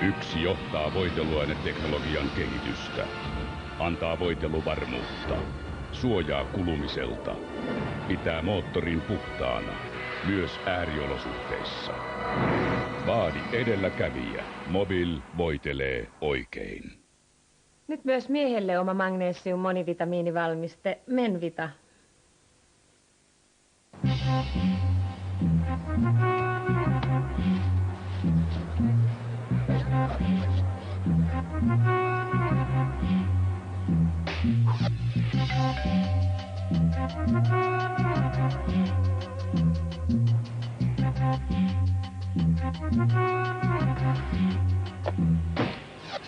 Yksi johtaa voiteluaineteknologian kehitystä. Antaa voiteluvarmuutta. Suojaa kulumiselta. Pitää moottorin puhtaana. Myös ääriolosuhteissa. Vaadi edelläkävijä. Mobil voitelee oikein. Nyt myös miehelle oma magnesium monivitamiinivalmiste Menvita.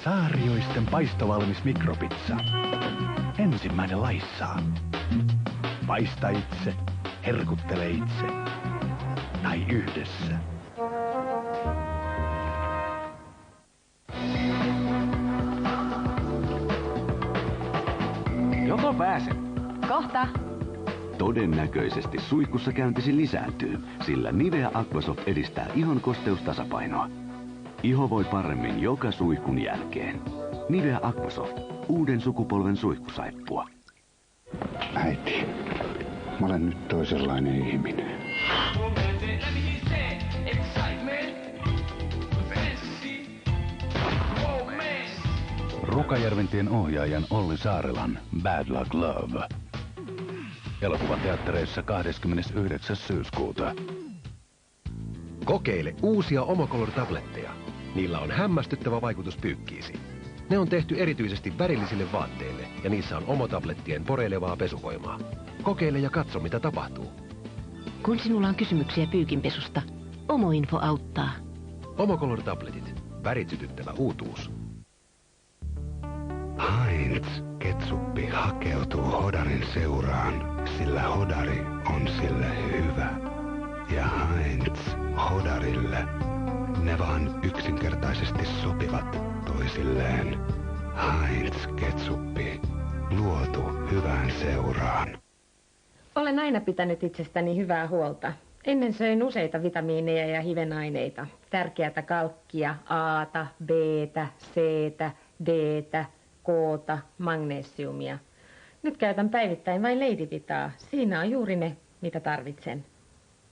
Saarioisten paistovalmis mikropizza. Ensimmäinen laissaan. Paista itse, herkuttele itse. Tai yhdessä. Joko pääsen? Kohta. Todennäköisesti suihkussa käyntisi lisääntyy, sillä Nivea Aquasoft edistää ihon kosteustasapainoa. Iho voi paremmin joka suihkun jälkeen. Nivea Aquasoft, uuden sukupolven suihkusaippua. Äiti, mä olen nyt toisenlainen ihminen. Rukajärventien ohjaajan Olli Saarelan Bad Luck Love. Elokuvan teattereissa 29. syyskuuta. Kokeile uusia Omocolor-tabletteja. Niillä on hämmästyttävä vaikutus pyykkiisi. Ne on tehty erityisesti värillisille vaatteille ja niissä on Omo-tablettien poreilevaa pesuvoimaa. Kokeile ja katso mitä tapahtuu. Kun sinulla on kysymyksiä pyykinpesusta, Omo-info auttaa. Omocolor-tabletit. Värit sytyttävä uutuus. Heinz ketsuppi hakeutuu Hodarin seuraan, sillä Hodari on sille hyvä. Ja Heinz Hodarille. Ne vaan yksinkertaisesti sopivat toisilleen. Heinz ketsuppi, luotu hyvään seuraan. Olen aina pitänyt itsestäni hyvää huolta. Ennen söin useita vitamiineja ja hivenaineita. Tärkeätä kalkkia, A:ta, B:tä, C:tä, D:tä, K:ta, magnesiumia. Nyt käytän päivittäin vain Ladyvitaa. Siinä on juuri ne, mitä tarvitsen.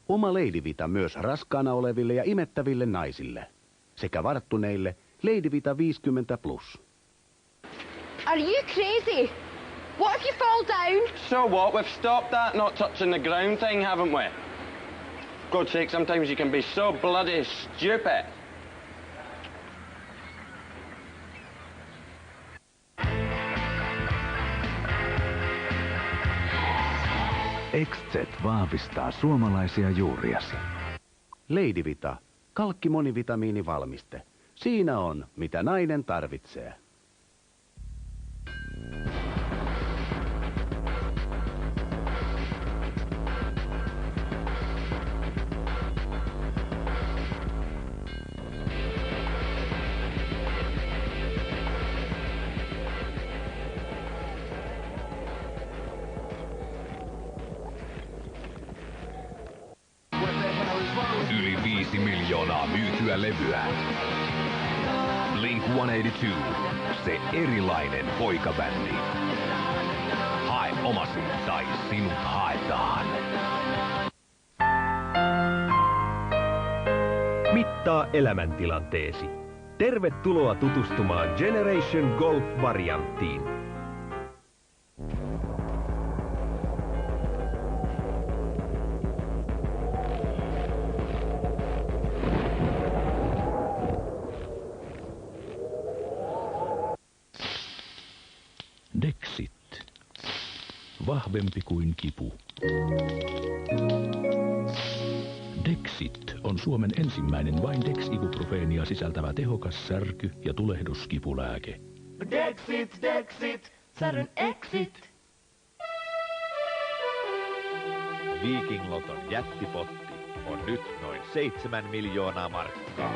Oma Ladyvita myös raskaana oleville ja imettäville naisille. Sekä varttuneille Ladyvita 50+. Are you crazy? What if you fall down? So what? We've stopped that not touching the ground thing, haven't we? God's sake, sometimes you can be so bloody stupid. XZ vahvistaa suomalaisia juuriasi. Ladyvita, kalkkimonivitamiinivalmiste. Siinä on, mitä nainen tarvitsee. Yli 5 miljoonaa myytyä levyä. Blink-182, se erilainen poikabändi. Hae omasi tai sinut haetaan. Mittaa elämäntilanteesi. Tervetuloa tutustumaan Generation Golf-varianttiin. Dexit. Vahvempi kuin kipu. Dexit on Suomen ensimmäinen vain Dex-ibuprofeenia sisältävä tehokas särky- ja tulehduskipulääke. Dexit, Dexit, säryn exit. Viking Loton jättipotti on nyt noin 7 miljoonaa markkaa.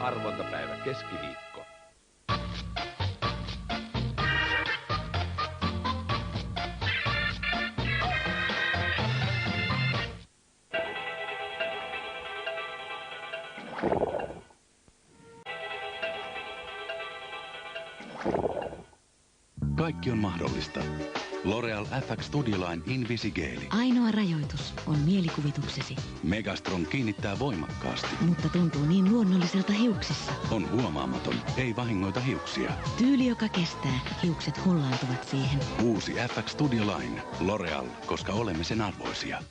Arvontapäivä keskiviikko. Kaikki on mahdollista. L'Oreal FX Studioline Invisigeli. Ainoa rajoitus on mielikuvituksesi. Megastron kiinnittää voimakkaasti. Mutta tuntuu niin luonnolliselta hiuksissa. On huomaamaton, ei vahingoita hiuksia. Tyyli, joka kestää. Hiukset hullaantuvat siihen. Uusi FX Studioline. L'Oreal, koska olemme sen arvoisia.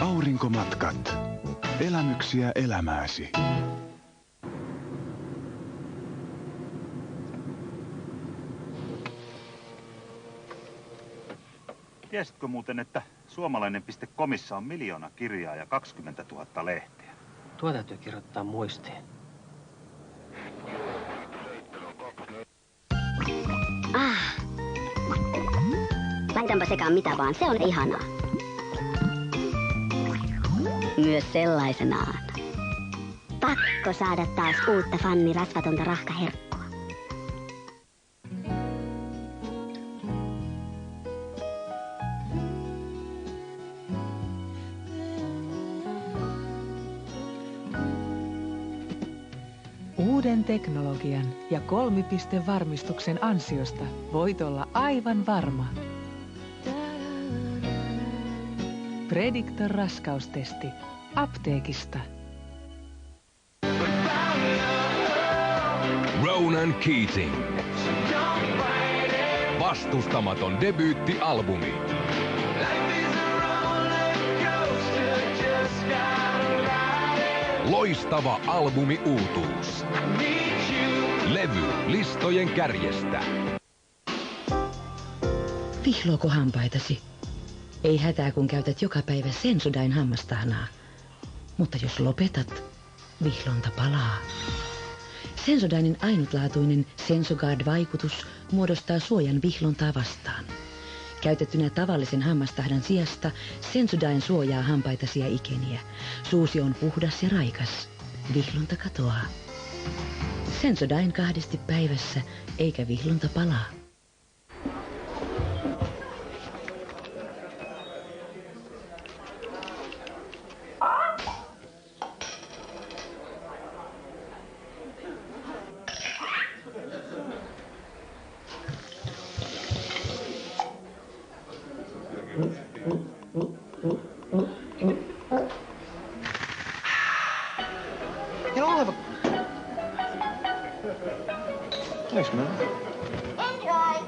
Aurinkomatkat. Elämyksiä elämääsi. Tiesitkö muuten, että suomalainen.comissa on 1 miljoona kirjaa ja 20 000 lehteä? Tuo täytyy kirjoittaa muistiin. Laitanpa sekaan mitä vaan, se on ihanaa. Myös sellaisenaan. Pakko saada taas uutta fannirasvatonta rahkaherkkua. Uuden teknologian ja kolmipistevarmistuksen ansiosta voit olla aivan varma. Predictor raskaustesti apteekista. Ronan Keating. Vastustamaton debyyttialbumi. Loistava albumi-uutuus. Levy listojen kärjestä. Vihlooko hampaitasi? Ei hätää, kun käytät joka päivä Sensodyne hammastahnaa. Mutta jos lopetat, vihlonta palaa. Sensodynen ainutlaatuinen Sensoguard-vaikutus muodostaa suojan vihlontaa vastaan. Käytettynä tavallisen hammastahdan sijasta Sensodyne suojaa hampaitasi ja ikeniä. Suusi on puhdas ja raikas. Vihlonta katoaa. Sensodyne 2 päivässä, eikä vihlonta palaa. You'll have a... Thanks, man. Enjoy!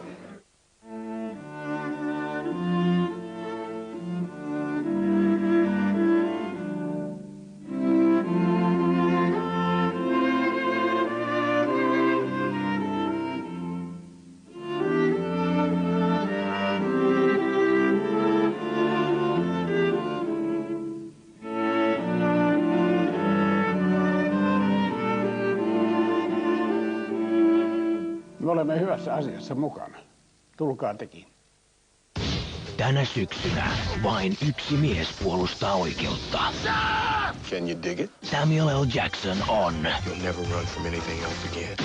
Me olemme hyvässä asiassa mukana. Tulkaa tekin. Tänä syksynä vain yksi mies puolustaa oikeutta. Can you dig it? Samuel L. Jackson on You'll never run from anything else again.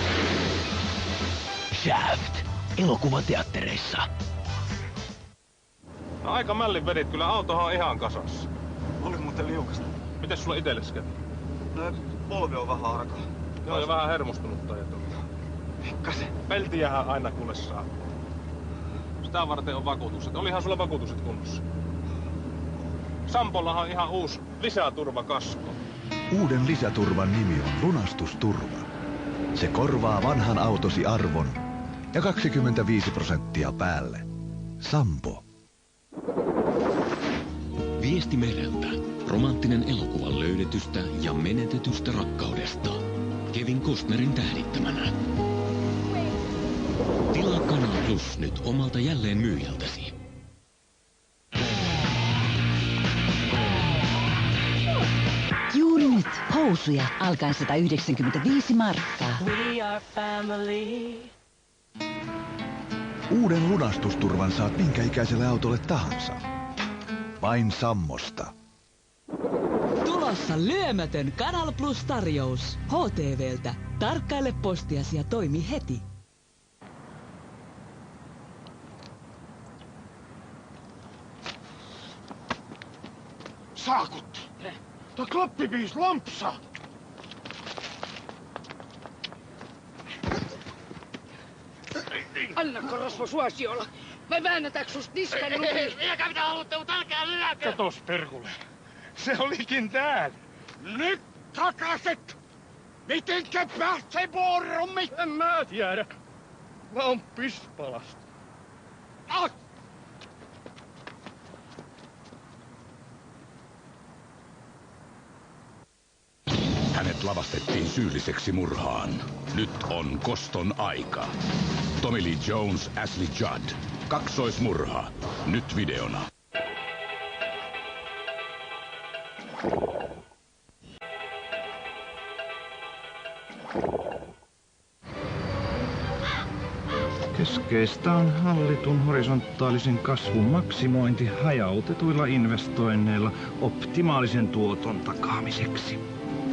Shaft. Elokuva teattereissa. No aika mällin vedit, kyllä autohan on ihan kasassa. Oli muuten liukasta. Mites sulla itelles kävi? No, polvi on vähän arka. Joo, ja vähän hermostunutta ja tuota. Pikkasen. Peltiähän aina kuule saa. Sitä varten on vakuutukset. Olihan sulla vakuutukset kunnossa. Sampollahan on ihan uusi lisäturvakasko. Uuden lisäturvan nimi on lunastusturva. Se korvaa vanhan autosi arvon ja 25% päälle. Sampo. Viesti mereltä. Romanttinen elokuva löydetystä ja menetetystä rakkaudesta. Kevin Costnerin tähdittämänä. Tilaa Kanal Plus nyt omalta jälleen myyjältäsi. Juuri nyt housuja alkaen 195 markkaa. We are family. Uuden lunastusturvan saat minkä ikäiselle autolle tahansa. Vain Sammosta. Tulossa lyömätön Kanal Plus-tarjous HTV:ltä. Tarkkaile postiasi ja toimi heti. Saakut! Tuo kloppipiis lompsa! Annako rosvo suosiolla? Vai väännätäänkö susta niskan nupiin? Mikä mitä haluatte, mutta älkää lyökö! Katos perkulle. Se olikin täällä. Nyt takaiset! Mitenkä pääsee vuorommi? En mä tiedä. Mä oon Pispalasta. Hänet lavastettiin syylliseksi murhaan. Nyt on koston aika. Tommy Lee Jones, Ashley Judd. Kaksoismurha. Nyt videona. Keskeistä on hallitun horisontaalisen kasvun maksimointi hajautetuilla investoinneilla optimaalisen tuoton takaamiseksi.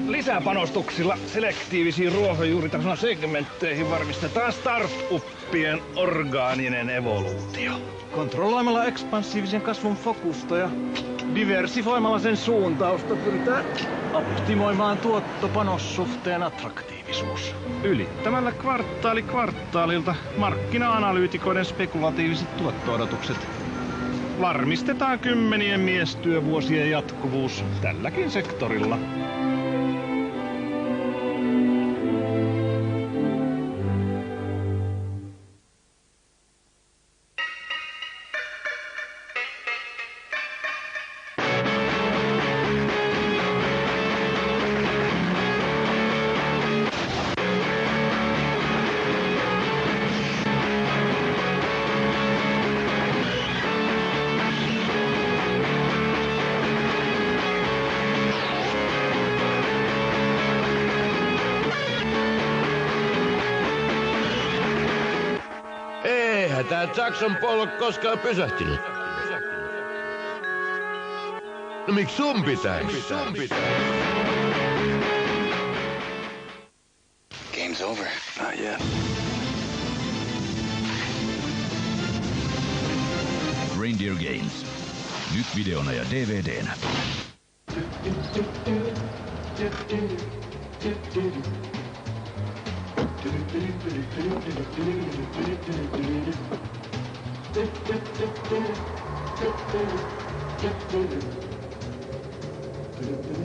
Lisäpanostuksilla selektiivisiin ruohonjuuritason segmentteihin varmistetaan startuppien orgaaninen evoluutio. Kontrolloimalla ekspansiivisen kasvun fokusta ja diversifoimalla sen suuntausta pyritään optimoimaan tuotto-panossuhteen attraktiivisuus. Ylittämällä kvartaali kvartaalilta markkina-analyytikoiden spekulatiiviset tuotto-odotukset. Varmistetaan kymmenien miestyövuosien jatkuvuus tälläkin sektorilla. Tää Jackson Pollock koskaan pysähtynyt. No miksi sun pitäis? Game's over. Not yet. Reindeer Games. Nyt videona ja DVDnä.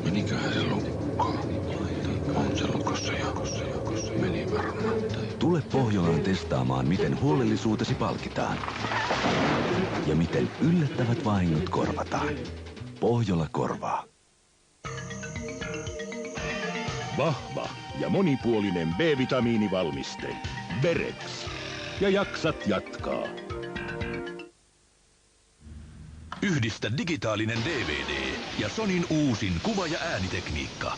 Meniköhän se lukkoon? On se lukossa ja meni varmaan. Tule Pohjolaan testaamaan, miten huolellisuutesi palkitaan. Ja miten yllättävät vahingot korvataan. Pohjola korvaa. Vahva ja monipuolinen B-vitamiinivalmiste. Berex. Ja jaksat jatkaa. Yhdistä digitaalinen DVD ja Sonyn uusin kuva- ja äänitekniikka.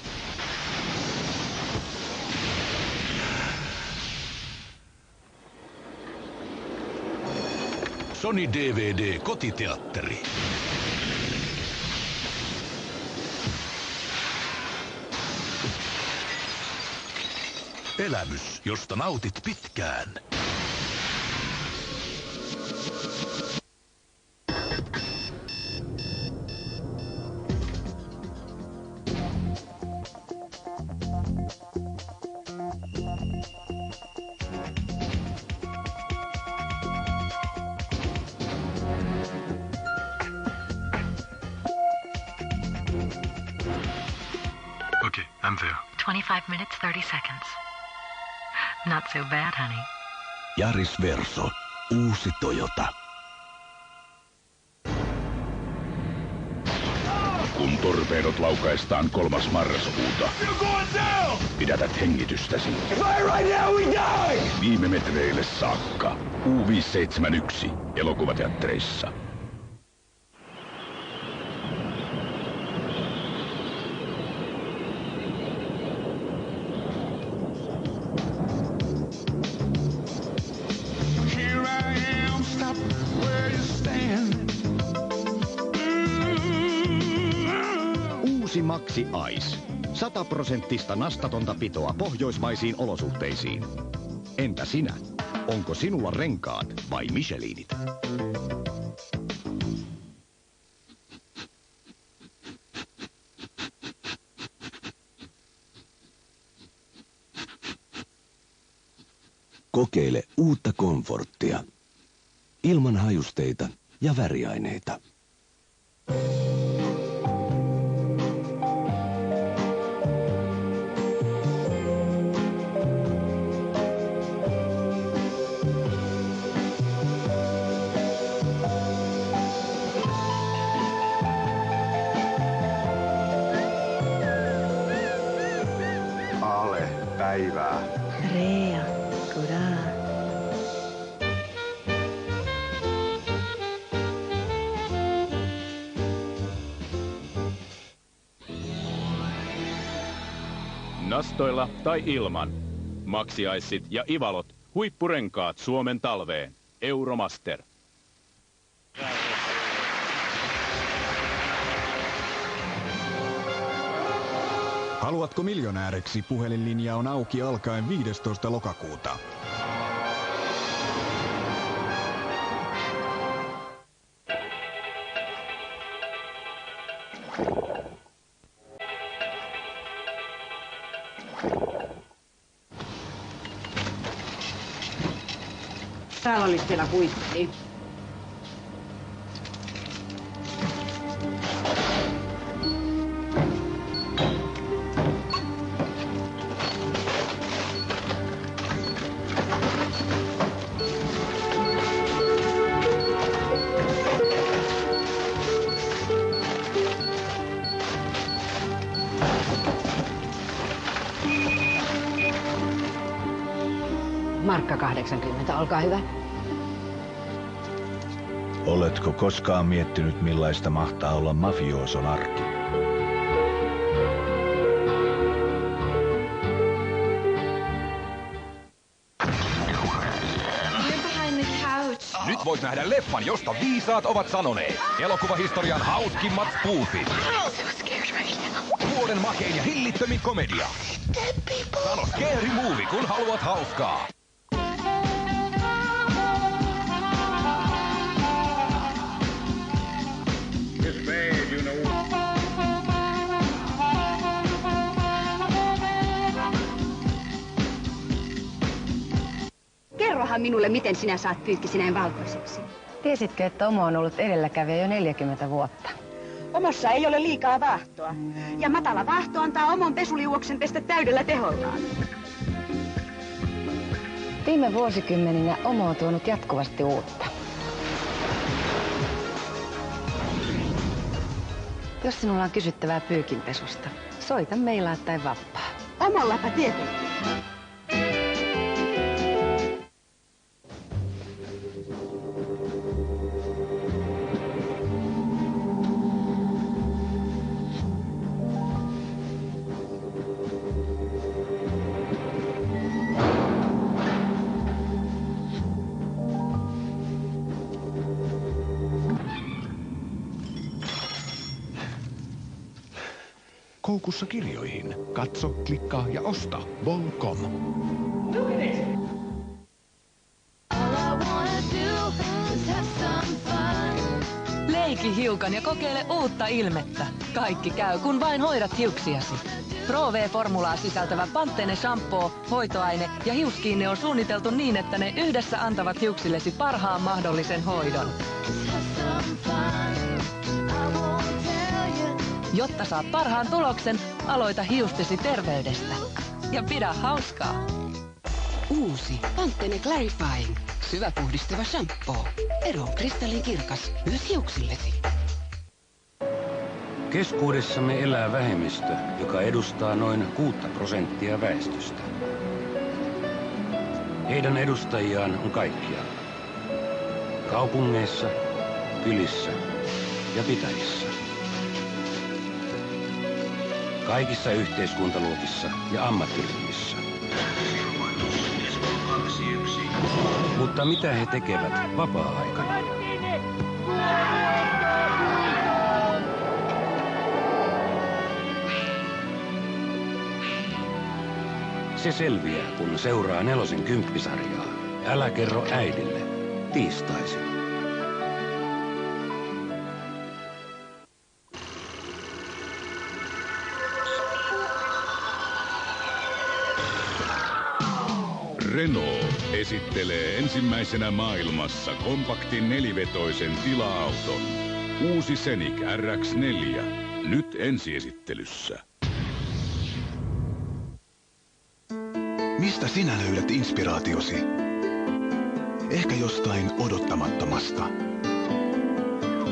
Sony DVD Kotiteatteri. Elämys, josta nautit pitkään. Okay, I'm there. 25 minutes, 30 seconds. Not so bad, honey. Yaris Verso. Uusi Toyota. kun torpeedot laukaistaan 3. marraskuuta. Pidätät hengitystäsi. Viime metreille saakka. U571 elokuvateattereissa. Uusi Maxi Ice. 100% nastatonta pitoa pohjoismaisiin olosuhteisiin. Entä sinä? Onko sinulla renkaat vai Michelinit? Kokeile uutta komforttia. Ilman hajusteita ja väriaineita. Ale, päivää. Rea, kuraa. Nastoilla tai ilman. Maxi-Icet ja Ivalot. Huippurenkaat Suomen talveen. Euromaster. Haluatko miljonääriksi? Puhelinlinja on auki alkaen 15. lokakuuta. Täällä olisi vielä kuitti. Markka 80, olkaa hyvä. Oletko koskaan miettinyt, millaista mahtaa olla mafiooson arki? Nyt voit nähdä leffan, josta viisaat ovat sanoneet. Elokuvahistorian hauskimmat spoofit. Vuoden makein ja hillittömin komedia. Sano Scary Movie, kun haluat hauskaa. Kerrohan minulle, miten sinä saat pyykkisi näin valkoiseksi. Tiesitkö, että Omo on ollut edelläkävijä jo 40 vuotta? Omossa ei ole liikaa vaahtoa. Ja matala vaahto antaa Omon pesuliuoksen pestä täydellä tehollaan. Viime vuosikymmeninä Omo on tuonut jatkuvasti uutta. Jos sinulla on kysyttävää pyykinpesusta, soita meilaa tai vappaa. Omallapa tietenkin. Koukussa kirjoihin. Katso, klikkaa ja osta. Bol.com. Leiki hiukan ja kokeile uutta ilmettä. Kaikki käy, kun vain hoidat hiuksiasi. Pro V-formulaa sisältävä Pantene shampoo, hoitoaine ja hiuskiinne on suunniteltu niin, että ne yhdessä antavat hiuksillesi parhaan mahdollisen hoidon. Jotta saat parhaan tuloksen, aloita hiustesi terveydestä. Ja pidä hauskaa. Uusi Pantene Clarifying. Syvä puhdistava shampoo. Ero on kristallinkirkas myös hiuksillesi. Keskuudessamme elää vähemmistö, joka edustaa noin 6% väestöstä. Heidän edustajiaan on kaikkialla. Kaupungeissa, kylissä ja pitäjissä. Kaikissa yhteiskuntaluokissa ja ammattiryhmissä. Mutta mitä he tekevät vapaa-aikana? Se selviää, kun seuraa 4 kymppisarjaa. Älä kerro äidille. Tiistaisin. Renault esittelee ensimmäisenä maailmassa kompaktin 4-vetoisen tila-auton. Uusi Scenic RX4. Nyt ensiesittelyssä. Mistä sinä löydät inspiraatiosi? Ehkä jostain odottamattomasta.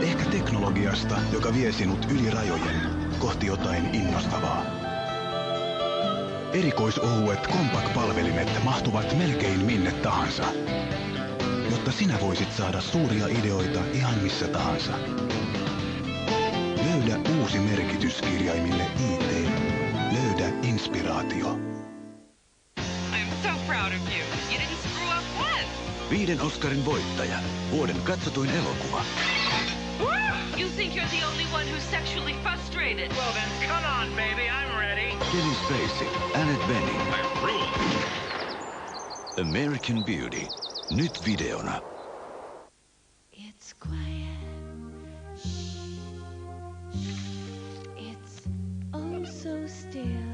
Ehkä teknologiasta, joka vie sinut yli rajojen kohti jotain innostavaa. Erikoisohuet Compaq-palvelimet mahtuvat melkein minne tahansa, jotta sinä voisit saada suuria ideoita ihan missä tahansa. Löydä uusi merkitys kirjaimille IT. Löydä inspiraatio. 5 Oscarin voittaja. Vuoden katsotuin elokuva. You think you're the only one who's sexually frustrated? Well then, come on, baby, I'm ready. Kevin Spacey, Annette Bening. I rule. American Beauty. Nyt videona. It's quiet. It's oh so still.